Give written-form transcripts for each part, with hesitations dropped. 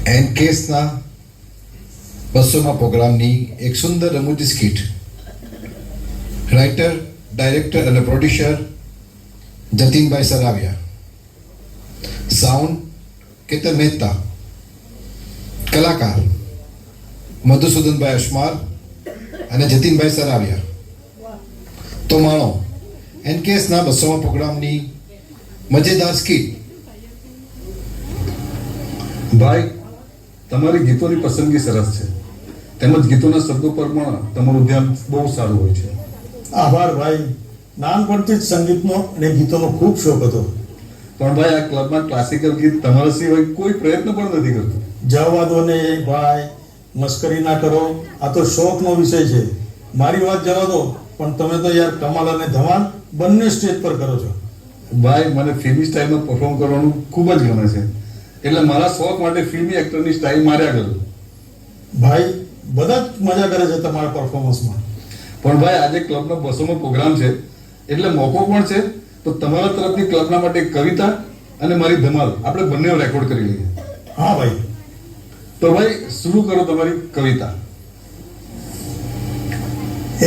એનકેસના 200મા પ્રોગ્રામની એક સુંદર રમૂજી સ્કીટ. રાઇટર, ડાયરેક્ટર અને પ્રોડ્યુસર જતીનભાઈ સરાવિયા. સાઉન્ડ કેતન મહેતા. કલાકાર મધુસૂદનભાઈ અશમાર અને જતીનભાઈ સરાવિયા. તો માણો એનકેસના 200મા પ્રોગ્રામની મજેદાર સ્કીટ. ભાઈ, તમારી ગીતોની પસંદગી સરસ છે, તેમજ ગીતોના શબ્દો પર પણ તમારું ધ્યાન બહુ સારું હોય છે. આભાર ભાઈ. નાનપણથી જ સંગીતનો અને ગીતોનો ખૂબ શોખ હતો. પણ ભાઈ, આ ક્લબમાં ક્લાસિકલ ગીત તમારા સિવાય કોઈ પ્રયત્ન પણ નથી કરતું. જવા દો ને ભાઈ, મસ્કરી ના કરો. આ તો શોખનો વિષય છે. મારી વાત જવા દો, પણ તમે તો યાર કમાલ અને ધમાલ બંને સ્ટેજ પર કરો છો. ભાઈ, મને ફિલ્મી સ્ટાઇલમાં પરફોર્મ કરવાનું ખૂબ જ ગમે છે, એટલે મારા શોખ માટે ફિલ્મી એક્ટરની સ્ટાઇલ માર્યા કરું. ભાઈ, બધા જ મજા કરે છે તમારા પરફોર્મન્સમાં. પણ ભાઈ, આજે ક્લબનો 200મો પ્રોગ્રામ છે, એટલે મોકો પણ છે, તો તમારા તરફથી ક્લબના માટે એક કવિતા અને મારી ધમાલ આપણે બંને રેકોર્ડ કરી લઈએ. હા ભાઈ. તો ભાઈ, શરૂ કરો તમારી કવિતા.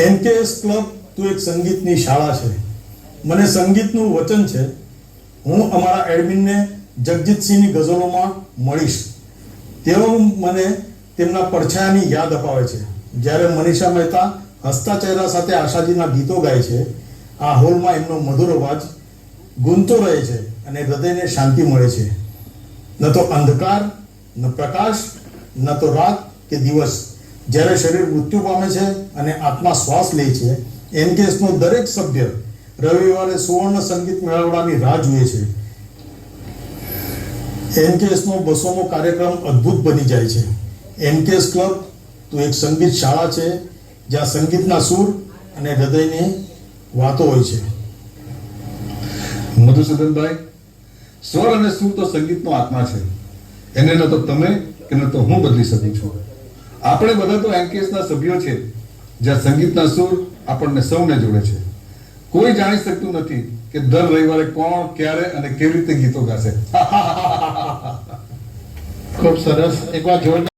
એનકેએસ ક્લબ તો એક સંગીતની શાળા છે. મને સંગીતનું વચન છે. હું અમારા એડમિનને જગજીતસિંહની ગઝલોમાં મળીશ. તેઓ મને તેમના પડછાયાની યાદ અપાવે છે. જ્યારે મનીષા મહેતા હસતા ચહેરા સાથે આશાજીના ગીતો ગાય છે, આ હોલમાં એમનો મધુર અવાજ ગુંજતો રહે છે અને હૃદયને શાંતિ મળે છે. ન તો અંધકાર, ન પ્રકાશ, ન તો રાત કે દિવસ. જ્યારે શરીર મૃત્યુ પામે છે અને આત્મા શ્વાસ લે છે, એનકેએસનો દરેક સભ્ય રવિવારે સુવર્ણ સંગીત મેળાવડાની રાહ જુએ છે. એનકેએસનો 200મો કાર્યક્રમ અદ્ભુત બની જાય છે. એનકેએસ ક્લબ તો એક સંગીત શાળા છે, જ્યાં સંગીતના સૂર અને હૃદયની વાતો હોય છે. મધુસૂદનભાઈ, સ્વર અને સૂર તો સંગીતનો આત્મા છે. એને ન તો તમે કે ન તો હું બદલી શકું છું. આપણે બધા તો એનકેએસના સભ્યો છે, જ્યાં સંગીતના સૂર આપણને સૌને જોડે છે. કોઈ જાણી શકતું નથી કે દર રવિવારે કોણ, ક્યારે અને કેવી રીતે ગીતો ગાશે. ખૂબ સરસ. એકવાર જોરદાર